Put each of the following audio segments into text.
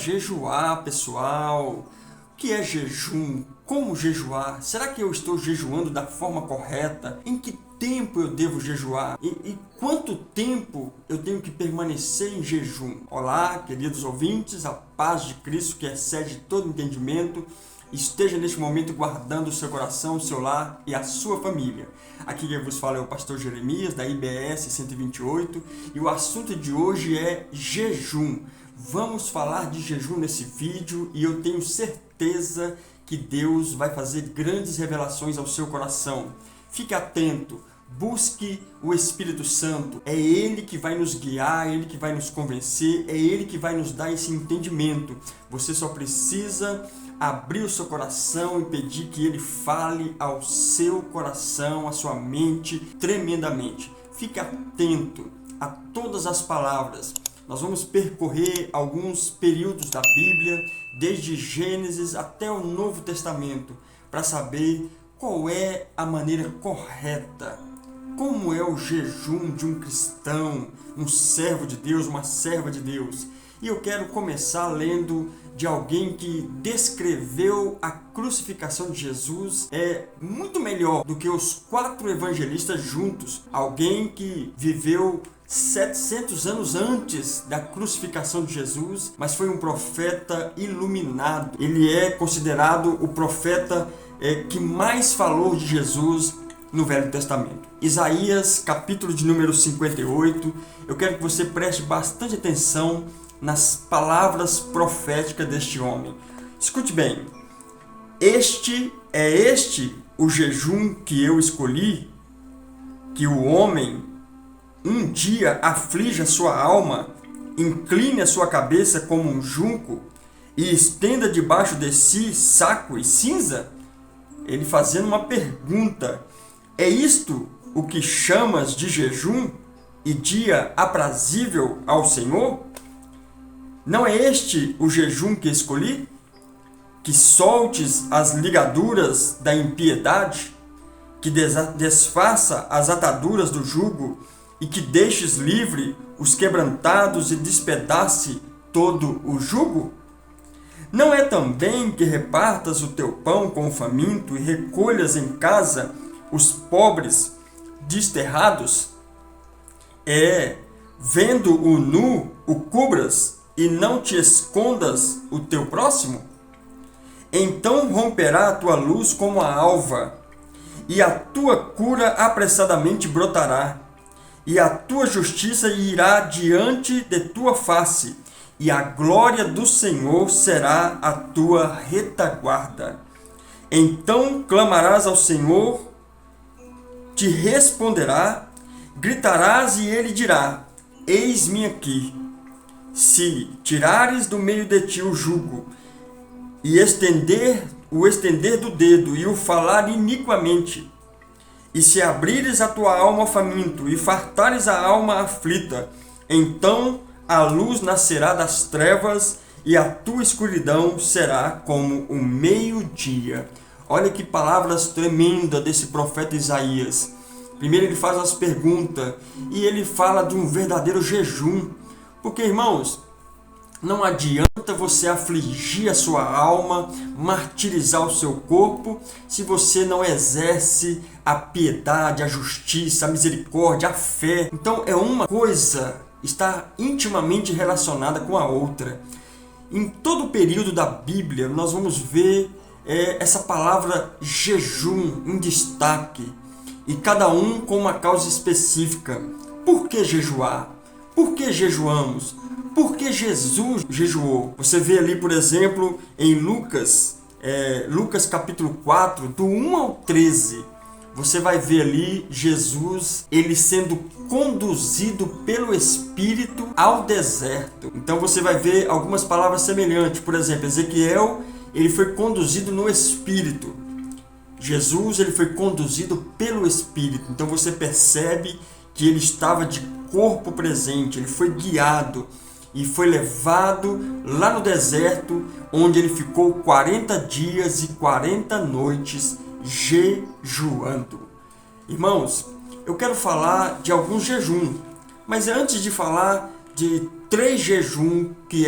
jejuar, pessoal. O que é jejum? Como jejuar? Será que eu estou jejuando da forma correta? Em que tempo eu devo jejuar? E quanto tempo eu tenho que permanecer em jejum? Olá, queridos ouvintes, a paz de Cristo que excede todo entendimento esteja neste momento guardando o seu coração, o seu lar e a sua família. Aqui quem vos fala é o pastor Jeremias, da IBS 128, e o assunto de hoje é jejum. Vamos falar de jejum nesse vídeo e eu tenho certeza que Deus vai fazer grandes revelações ao seu coração. Fique atento, busque o Espírito Santo. É Ele que vai nos guiar, é Ele que vai nos convencer, é Ele que vai nos dar esse entendimento. Você só precisa abrir o seu coração e pedir que Ele fale ao seu coração, à sua mente, tremendamente. Fique atento a todas as palavras. Nós vamos percorrer alguns períodos da Bíblia, desde Gênesis até o Novo Testamento, para saber qual é a maneira correta. Como é o jejum de um cristão, um servo de Deus, uma serva de Deus. E eu quero começar lendo de alguém que descreveu a crucificação de Jesus muito melhor do que os 4 evangelistas juntos. Alguém que viveu 700 anos antes da crucificação de Jesus, mas foi um profeta iluminado. Ele é considerado o profeta que mais falou de Jesus no Velho Testamento. Isaías, capítulo de número 58. Eu quero que você preste bastante atenção nas palavras proféticas deste homem. Escute bem. Este o jejum que eu escolhi, que o homem um dia aflige a sua alma, incline a sua cabeça como um junco e estenda debaixo de si saco e cinza? Ele fazendo uma pergunta: é isto o que chamas de jejum e dia aprazível ao Senhor? Não é este o jejum que escolhi? Que soltes as ligaduras da impiedade, que desfaça as ataduras do jugo e que deixes livre os quebrantados e despedace todo o jugo? Não é também que repartas o teu pão com o faminto e recolhas em casa os pobres desterrados? Vendo o nu, o cubras e não te escondas o teu próximo? Então romperá a tua luz como a alva, e a tua cura apressadamente brotará, e a tua justiça irá diante de tua face, e a glória do Senhor será a tua retaguarda. Então clamarás ao Senhor, te responderá, gritarás e ele dirá: eis-me aqui. Se tirares do meio de ti o jugo, e o estender do dedo, e o falar iniquamente, e se abrires a tua alma ao faminto, e fartares a alma aflita, então a luz nascerá das trevas, e a tua escuridão será como o meio-dia. Olha que palavras tremendas desse profeta Isaías. Primeiro ele faz as perguntas, e ele fala de um verdadeiro jejum. Porque, irmãos, não adianta você afligir a sua alma, martirizar o seu corpo, se você não exerce a piedade, a justiça, a misericórdia, a fé. Então, uma coisa está intimamente relacionada com a outra. Em todo o período da Bíblia, nós vamos ver essa palavra jejum em destaque, e cada um com uma causa específica. Por que jejuar? Por que jejuamos? Por que Jesus jejuou? Você vê ali, por exemplo, em Lucas capítulo 4, do 1 ao 13, você vai ver ali Jesus, ele sendo conduzido pelo Espírito ao deserto. Então você vai ver algumas palavras semelhantes. Por exemplo, Ezequiel, ele foi conduzido no Espírito. Jesus, ele foi conduzido pelo Espírito. Então você percebe que ele estava de corpo presente, ele foi guiado e foi levado lá no deserto, onde ele ficou 40 dias e 40 noites jejuando. Irmãos, eu quero falar de alguns jejuns, mas antes de falar de 3 jejuns que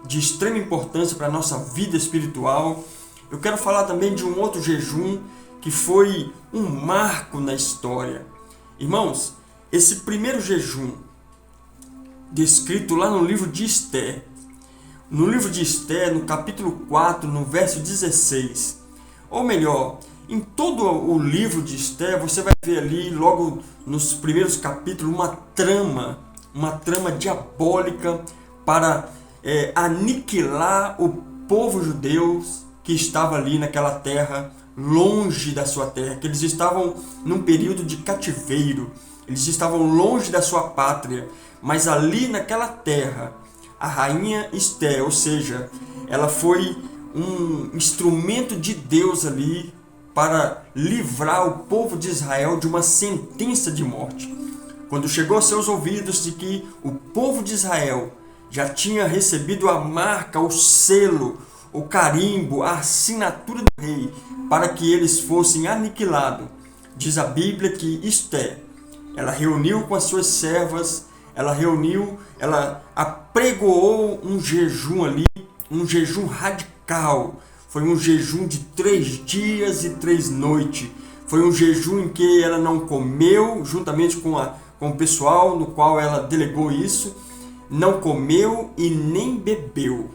de extrema importância para a nossa vida espiritual. Eu quero falar também de um outro jejum que foi um marco na história. Irmãos, esse primeiro jejum, descrito lá no livro de Esther, no capítulo 4, no verso 16, ou melhor, em todo o livro de Esther, você vai ver ali, logo nos primeiros capítulos, uma trama diabólica para aniquilar o povo judeu que estava ali naquela terra, longe da sua terra, que eles estavam num período de cativeiro, eles estavam longe da sua pátria, mas ali naquela terra, a rainha Esther, ou seja, ela foi um instrumento de Deus ali para livrar o povo de Israel de uma sentença de morte. Quando chegou aos seus ouvidos de que o povo de Israel já tinha recebido a marca, o selo, o carimbo, a assinatura do rei, para que eles fossem aniquilados, diz a Bíblia que Esther, ela reuniu com as suas servas, ela apregoou um jejum ali, um jejum radical. Foi um jejum de 3 dias e 3 noites. Foi um jejum em que ela não comeu, juntamente com o pessoal no qual ela delegou isso, não comeu e nem bebeu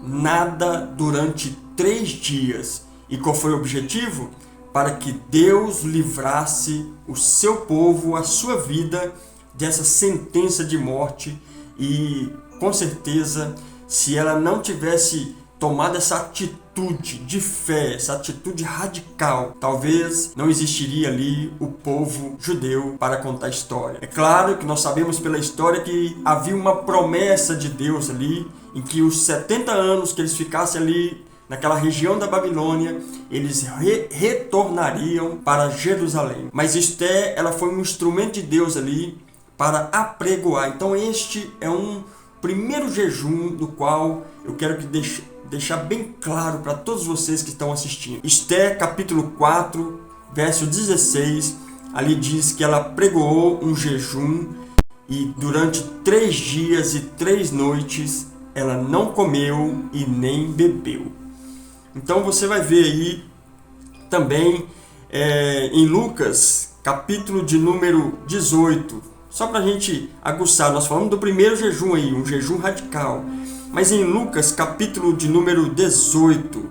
nada durante 3 dias. E qual foi o objetivo? Para que Deus livrasse o seu povo, a sua vida, dessa sentença de morte. E com certeza, se ela não tivesse tomado essa atitude de fé, essa atitude radical, talvez não existiria ali o povo judeu para contar a história. É claro que nós sabemos pela história que havia uma promessa de Deus ali, em que os 70 anos que eles ficassem ali naquela região da Babilônia, eles retornariam para Jerusalém. Mas Esther, ela foi um instrumento de Deus ali para apregoar. Então este é um primeiro jejum do qual eu quero que deixar bem claro para todos vocês que estão assistindo. Esther capítulo 4, verso 16, ali diz que ela pregoou um jejum e durante 3 dias e 3 noites ela não comeu e nem bebeu. Então você vai ver aí também em Lucas capítulo de número 18, só para a gente aguçar, nós falamos do primeiro jejum aí, um jejum radical. Mas em Lucas, capítulo de número 18,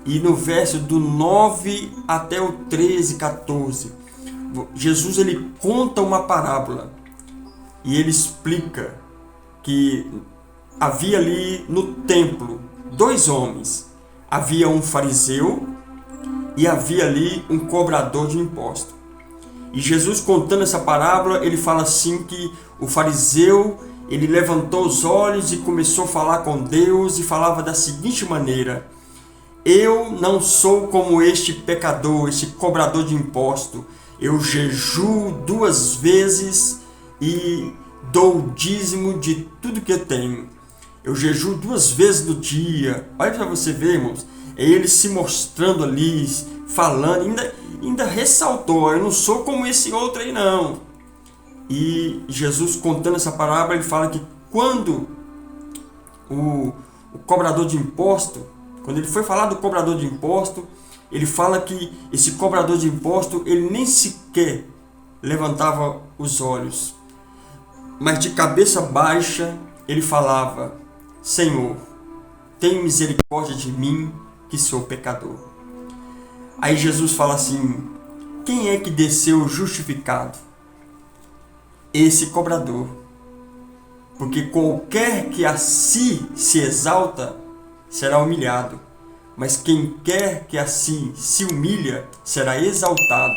e no verso do 9 até o 13, 14, Jesus ele conta uma parábola e ele explica que havia ali no templo 2 homens. Havia um fariseu e havia ali um cobrador de impostos. E Jesus contando essa parábola, ele fala assim que o fariseu, ele levantou os olhos e começou a falar com Deus e falava da seguinte maneira: eu não sou como este pecador, este cobrador de imposto. Eu jejuo 2 vezes e dou o dízimo de tudo que eu tenho. Eu jejuo 2 vezes no dia. Olha para você ver, irmãos. É ele se mostrando ali, falando, ainda ressaltou: eu não sou como esse outro aí não. E Jesus contando essa parábola, ele fala que quando o cobrador de imposto, quando ele foi falar do cobrador de imposto, ele fala que esse cobrador de imposto, ele nem sequer levantava os olhos, mas de cabeça baixa ele falava: Senhor, tem misericórdia de mim, que sou pecador. Aí Jesus fala assim: quem é que desceu justificado? Esse cobrador. Porque qualquer que a si se exalta será humilhado, mas quem quer que a si se humilha será exaltado.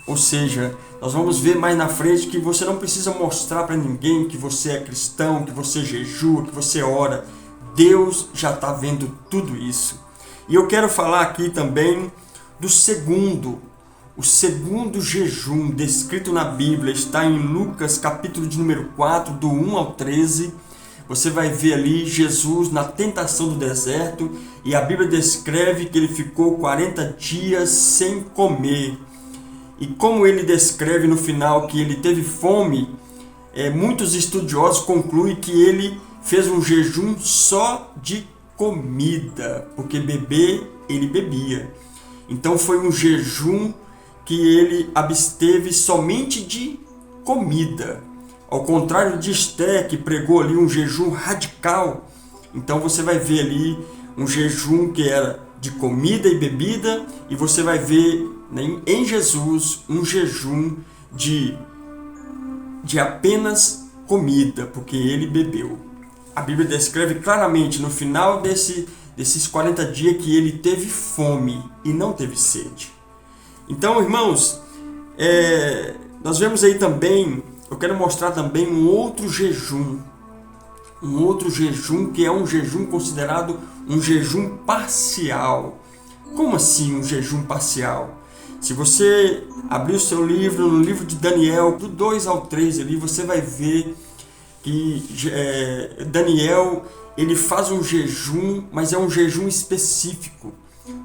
Ou seja, nós vamos ver mais na frente que você não precisa mostrar para ninguém que você é cristão, que você jejua, que você ora. Deus já está vendo tudo isso. E eu quero falar aqui também do o segundo jejum descrito na Bíblia. Está em Lucas capítulo de número 4, do 1 ao 13. Você vai ver ali Jesus na tentação do deserto, e a Bíblia descreve que ele ficou 40 dias sem comer. E como ele descreve no final que ele teve fome, muitos estudiosos concluem que ele fez um jejum só de comida, porque beber ele bebia. Então foi um jejum que ele absteve somente de comida. Ao contrário de Esté, que pregou ali um jejum radical. Então você vai ver ali um jejum que era de comida e bebida, e você vai ver, né, em Jesus um jejum de apenas comida, porque ele bebeu. A Bíblia descreve claramente no final desses 40 dias que ele teve fome e não teve sede. Então, irmãos, nós vemos aí também, eu quero mostrar também um outro jejum que é um jejum considerado um jejum parcial. Como assim um jejum parcial? Se você abrir o seu livro, no livro de Daniel, do 2 ao 3 ali, você vai ver que Daniel, ele faz um jejum, mas é um jejum específico.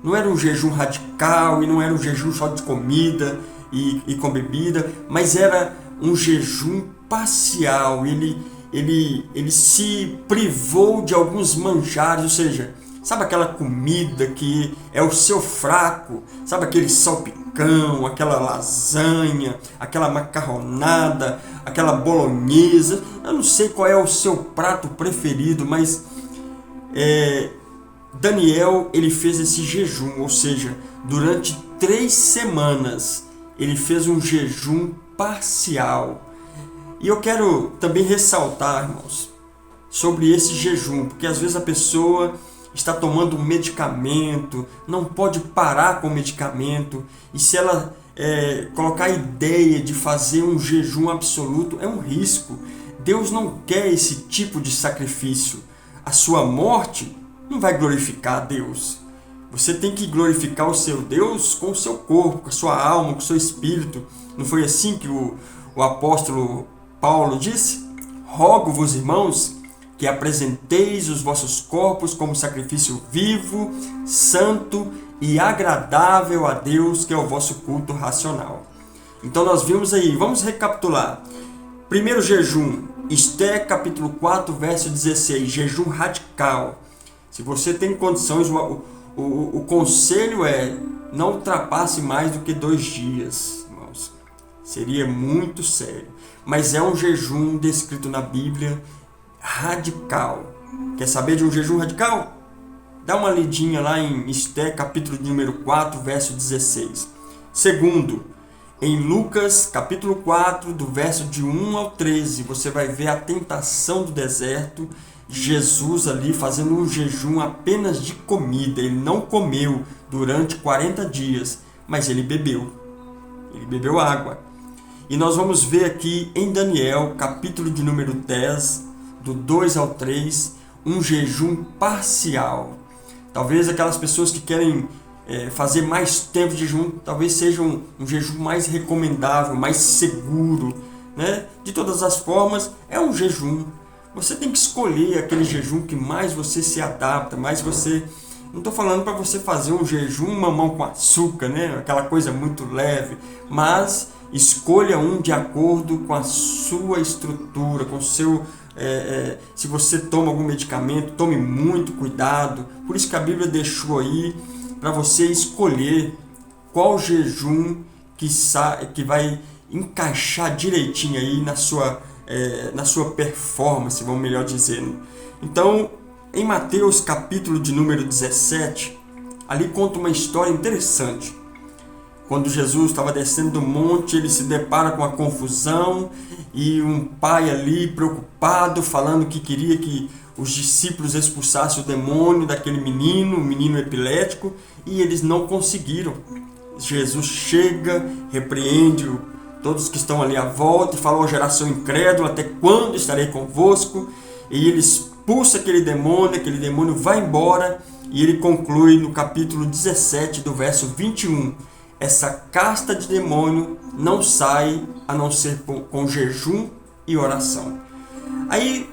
Não era um jejum radical e não era um jejum só de comida e com bebida, mas era um jejum parcial. Ele se privou de alguns manjares, ou seja, sabe aquela comida que é o seu fraco? Sabe aquele salpicão, aquela lasanha, aquela macarronada, aquela bolonhesa? Eu não sei qual é o seu prato preferido, mas Daniel, ele fez esse jejum, ou seja, durante 3 semanas ele fez um jejum parcial. E eu quero também ressaltar, irmãos, sobre esse jejum, porque às vezes a pessoa está tomando um medicamento, não pode parar com o medicamento, e se ela colocar a ideia de fazer um jejum absoluto, é um risco. Deus não quer esse tipo de sacrifício. A sua morte não vai glorificar a Deus. Você tem que glorificar o seu Deus com o seu corpo, com a sua alma, com o seu espírito. Não foi assim que o apóstolo Paulo disse? Rogo-vos, irmãos, que apresenteis os vossos corpos como sacrifício vivo, santo e agradável a Deus, que é o vosso culto racional. Então nós vimos aí, vamos recapitular. Primeiro jejum, Esté capítulo 4, verso 16, jejum radical. Se você tem condições, o conselho é não ultrapasse mais do que 2 dias, irmãos. Seria muito sério. Mas é um jejum descrito na Bíblia radical. Quer saber de um jejum radical? Dá uma lidinha lá em Esté, capítulo número 4, verso 16. Segundo, em Lucas, capítulo 4, do verso de 1 ao 13, você vai ver a tentação do deserto, Jesus ali fazendo um jejum apenas de comida. Ele não comeu durante 40 dias, mas ele bebeu. Ele bebeu água. E nós vamos ver aqui em Daniel, capítulo de número 10, do 2 ao 3, um jejum parcial. Talvez aquelas pessoas que querem fazer mais tempo de jejum, talvez seja um jejum mais recomendável, mais seguro, né? De todas as formas, é um jejum. Você tem que escolher aquele jejum que mais você se adapta, mais você... Não estou falando para você fazer um jejum mamão com açúcar, né? Aquela coisa muito leve, mas escolha um de acordo com a sua estrutura, com o seu... se você toma algum medicamento, tome muito cuidado. Por isso que a Bíblia deixou aí para você escolher qual jejum que vai encaixar direitinho aí na sua performance, vamos melhor dizendo. Então, em Mateus capítulo de número 17, ali conta uma história interessante. Quando Jesus estava descendo do monte, ele se depara com a confusão e um pai ali preocupado, falando que queria que os discípulos expulsassem o demônio daquele menino, um menino epilético, e eles não conseguiram. Jesus chega, repreende todos que estão ali à volta e fala: ó geração incrédula, até quando estarei convosco? E ele expulsa aquele demônio vai embora, e ele conclui no capítulo 17, do verso 21, essa casta de demônio não sai a não ser com jejum e oração. Aí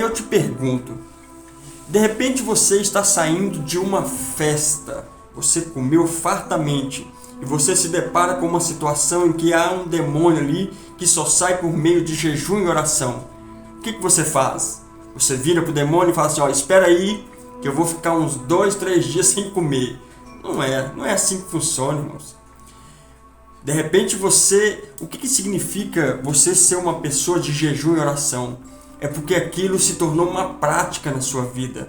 eu te pergunto, de repente você está saindo de uma festa, você comeu fartamente, e você se depara com uma situação em que há um demônio ali que só sai por meio de jejum e oração. O que você faz? Você vira para o demônio e fala assim, ó, espera aí que eu vou ficar uns 2, 3 dias sem comer. Não é assim que funciona, irmãos. De repente o que significa você ser uma pessoa de jejum e oração? É porque aquilo se tornou uma prática na sua vida.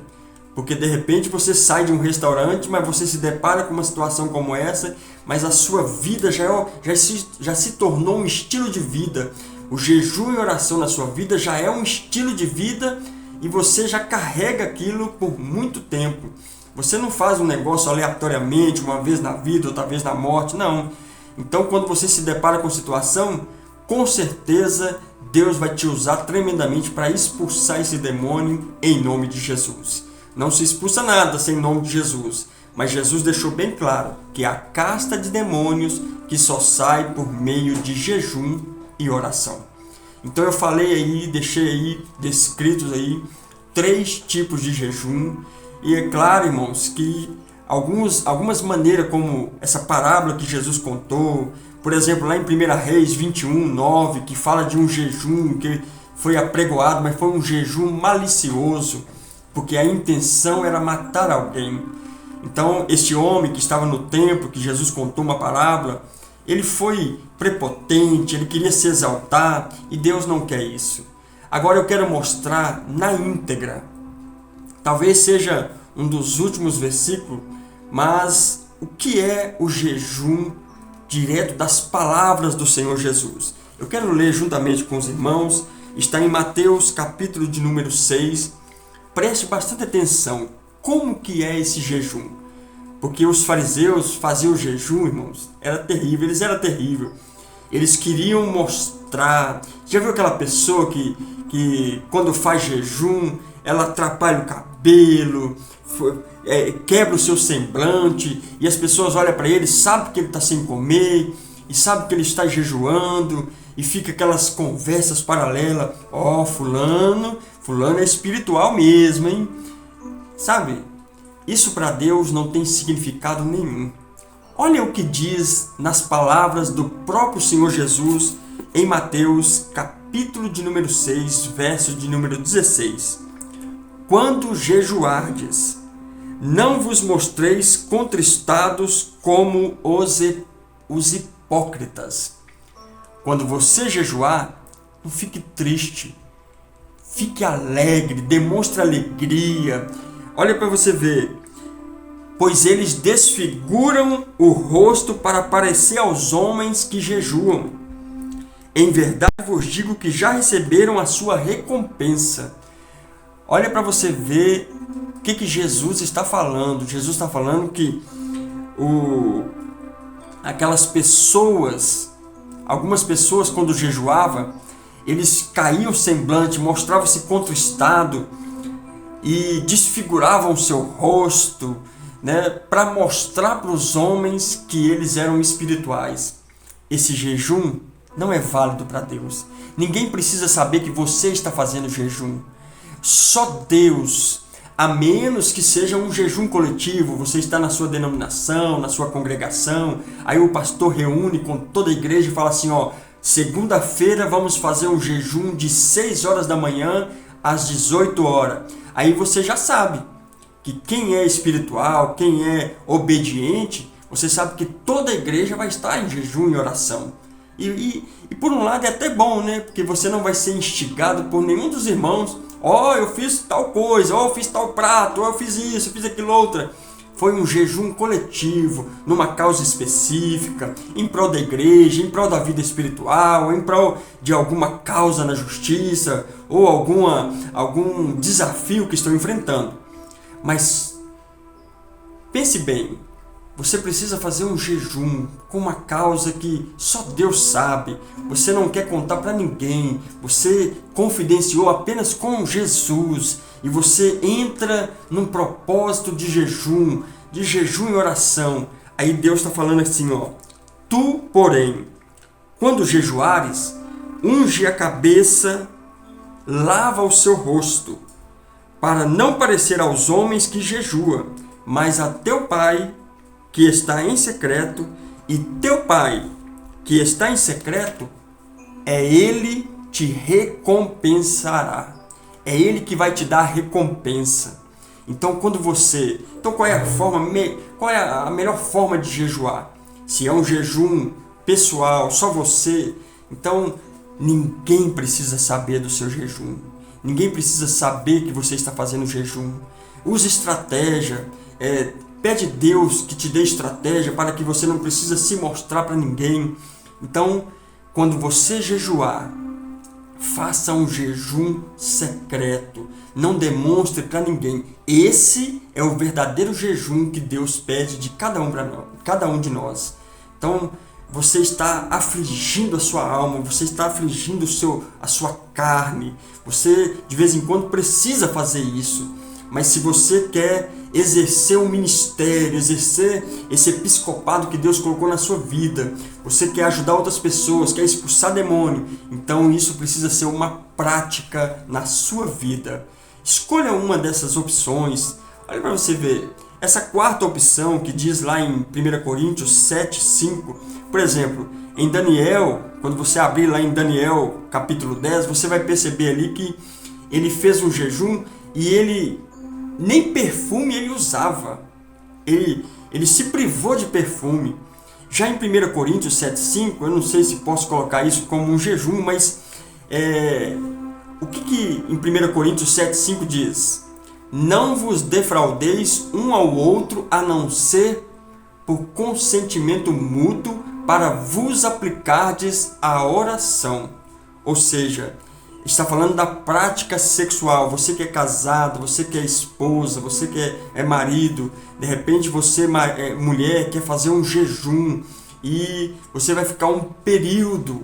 Porque de repente você sai de um restaurante, mas você se depara com uma situação como essa, mas a sua vida já se tornou um estilo de vida. O jejum e oração na sua vida já é um estilo de vida e você já carrega aquilo por muito tempo. Você não faz um negócio aleatoriamente, uma vez na vida, outra vez na morte, não. Então, quando você se depara com a situação, com certeza Deus vai te usar tremendamente para expulsar esse demônio em nome de Jesus. Não se expulsa nada sem nome de Jesus, mas Jesus deixou bem claro que a casta de demônios que só sai por meio de jejum e oração. Então eu falei aí, deixei aí descritos aí 3 tipos de jejum, e é claro, irmãos, que algumas maneiras como essa parábola que Jesus contou, por exemplo, lá em 1 Reis 21, 9, que fala de um jejum que foi apregoado, mas foi um jejum malicioso, porque a intenção era matar alguém. Então, este homem que estava no templo, que Jesus contou uma parábola, ele foi prepotente, ele queria se exaltar, e Deus não quer isso. Agora eu quero mostrar na íntegra, talvez seja um dos últimos versículos, mas o que é o jejum direto das palavras do Senhor Jesus? Eu quero ler juntamente com os irmãos, está em Mateus capítulo de número 6, preste bastante atenção, como que é esse jejum? Porque os fariseus faziam o jejum, irmãos, era terrível, eles eram terríveis. Eles queriam mostrar, já viu aquela pessoa que quando faz jejum, ela atrapalha o cabelo, quebra o seu semblante, e as pessoas olham para ele, sabem que ele está sem comer, e sabem que ele está jejuando, e fica aquelas conversas paralelas, fulano é espiritual mesmo, hein? Sabe, isso para Deus não tem significado nenhum. Olha o que diz nas palavras do próprio Senhor Jesus em Mateus capítulo de número 6, verso de número 16. Quando jejuardes, não vos mostreis contristados como os hipócritas. Quando você jejuar, não fique triste, fique alegre, demonstre alegria. Olha para você ver. Pois eles desfiguram o rosto para parecer aos homens que jejuam. Em verdade vos digo que já receberam a sua recompensa. Olha para você ver o que Jesus está falando. Jesus está falando que aquelas pessoas, algumas pessoas quando jejuavam, eles caíam o semblante, mostravam-se contristado e desfiguravam o seu rosto, né, para mostrar para os homens que eles eram espirituais. Esse jejum não é válido para Deus. Ninguém precisa saber que você está fazendo jejum. Só Deus, a menos que seja um jejum coletivo, você está na sua denominação, na sua congregação, aí o pastor reúne com toda a igreja e fala assim, segunda-feira vamos fazer um jejum de 6 horas da manhã às 18 horas. Aí você já sabe que quem é espiritual, quem é obediente, você sabe que toda a igreja vai estar em jejum e oração. E por um lado é até bom, né? Porque você não vai ser instigado por nenhum dos irmãos. Eu fiz tal coisa, eu fiz tal prato, eu fiz isso, eu fiz aquilo outra. Foi um jejum coletivo, numa causa específica, em prol da igreja, em prol da vida espiritual, em prol de alguma causa na justiça, ou algum desafio que estão enfrentando. Mas pense bem, você precisa fazer um jejum com uma causa que só Deus sabe. Você não quer contar para ninguém. Você confidenciou apenas com Jesus. E você entra num propósito de jejum e oração. Aí Deus está falando assim, tu, porém, quando jejuares, unge a cabeça, lava o seu rosto, para não parecer aos homens que jejuam, mas a teu Pai que está em secreto, e teu Pai que está em secreto, Ele te recompensará. É Ele que vai te dar a recompensa. Então, qual é a melhor forma de jejuar? Se é um jejum pessoal, só você, então ninguém precisa saber do seu jejum. Ninguém precisa saber que você está fazendo jejum. Use estratégia. Pede a Deus que te dê estratégia para que você não precise se mostrar para ninguém. Então, quando você jejuar, faça um jejum secreto. Não demonstre para ninguém. Esse é o verdadeiro jejum que Deus pede de cada um de nós. Então, você está afligindo a sua alma, você está afligindo a sua carne. Você, de vez em quando, precisa fazer isso. Mas se você quer exercer um ministério, exercer esse episcopado que Deus colocou na sua vida, você quer ajudar outras pessoas, quer expulsar demônio, então isso precisa ser uma prática na sua vida. Escolha uma dessas opções. Olha para você ver. Essa quarta opção que diz lá em 1 Coríntios 7:5, por exemplo, em Daniel, quando você abrir lá em Daniel capítulo 10, você vai perceber ali que ele fez um jejum e ele nem perfume ele usava. Ele se privou de perfume. Já em 1 Coríntios 7:5, eu não sei se posso colocar isso como um jejum, mas o que em 1 Coríntios 7:5 diz? Não vos defraudeis um ao outro, a não ser por consentimento mútuo, para vos aplicardes à oração. Ou seja, está falando da prática sexual. Você que é casado, você que é esposa, você que é marido, de repente você, mulher, quer fazer um jejum e você vai ficar um período,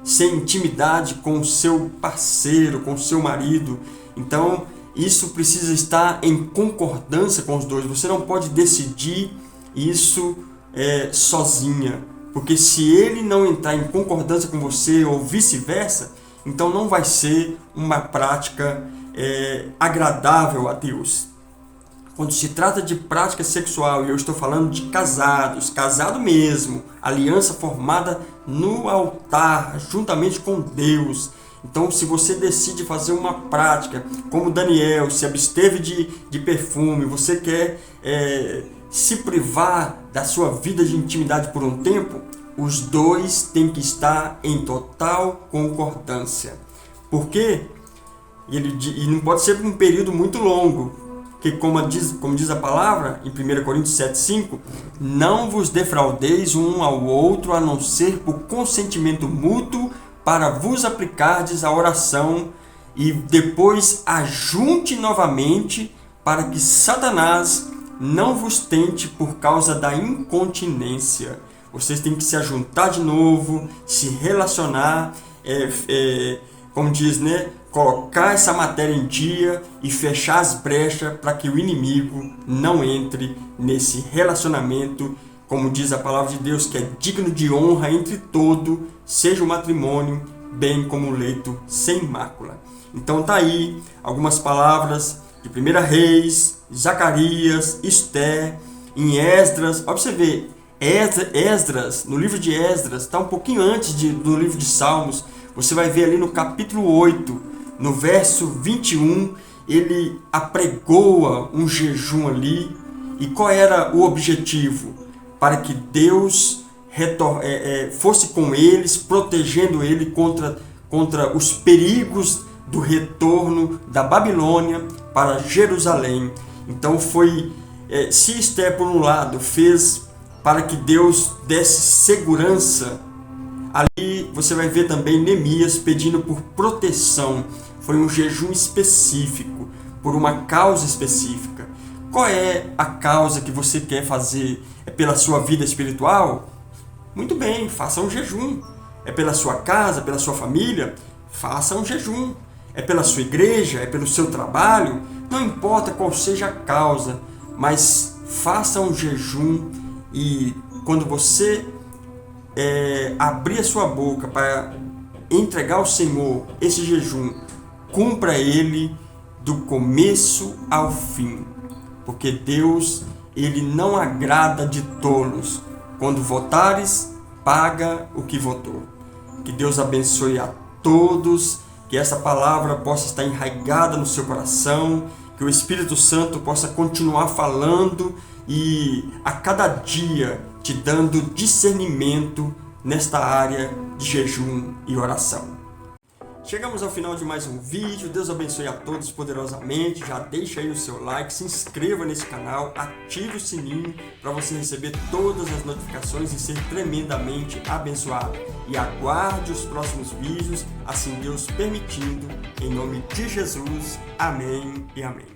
sem intimidade com o seu parceiro, com o seu marido. Então, isso precisa estar em concordância com os dois. Você não pode decidir isso sozinha, porque se ele não entrar em concordância com você ou vice-versa, então não vai ser uma prática agradável a Deus. Quando se trata de prática sexual, e eu estou falando de casados, casado mesmo, aliança formada no altar, juntamente com Deus. Então, se você decide fazer uma prática, como Daniel, se absteve de perfume, você quer se privar da sua vida de intimidade por um tempo, os dois têm que estar em total concordância. Por quê? E não pode ser por um período muito longo, porque como diz a palavra em 1 Coríntios 7:5, não vos defraudeis um ao outro, a não ser por consentimento mútuo, para vos aplicardes à oração, e depois ajunte novamente, para que Satanás não vos tente por causa da incontinência. Vocês têm que se ajuntar de novo, se relacionar, como diz, colocar essa matéria em dia e fechar as brechas para que o inimigo não entre nesse relacionamento, como diz a palavra de Deus, que é digno de honra entre todo, seja o matrimônio, bem como o leito sem mácula. Então tá aí algumas palavras de 1 Reis, Zacarias, Esther, em Esdras. Olha pra você ver, Esdras, no livro de Esdras, está um pouquinho antes do livro de Salmos. Você vai ver ali no capítulo 8, no verso 21, ele apregoa um jejum ali. E qual era o objetivo? Para que Deus fosse com eles, protegendo ele contra os perigos do retorno da Babilônia para Jerusalém. Então se Esther, por um lado, fez para que Deus desse segurança, ali você vai ver também Neemias pedindo por proteção. Foi um jejum específico, por uma causa específica. Qual é a causa que você quer fazer? É pela sua vida espiritual? Muito bem, faça um jejum. É pela sua casa, pela sua família? Faça um jejum. É pela sua igreja? É pelo seu trabalho? Não importa qual seja a causa, mas faça um jejum. E quando você abrir a sua boca para entregar ao Senhor esse jejum, cumpra ele do começo ao fim. Porque Deus, ele não agrada de tolos. Quando votares, paga o que votou. Que Deus abençoe a todos que essa palavra possa estar enraizada no seu coração, que o Espírito Santo possa continuar falando e a cada dia te dando discernimento nesta área de jejum e oração. Chegamos ao final de mais um vídeo. Deus abençoe a todos poderosamente. Já deixa aí o seu like, se inscreva nesse canal, ative o sininho para você receber todas as notificações e ser tremendamente abençoado. E aguarde os próximos vídeos, assim Deus permitindo, em nome de Jesus. Amém e amém.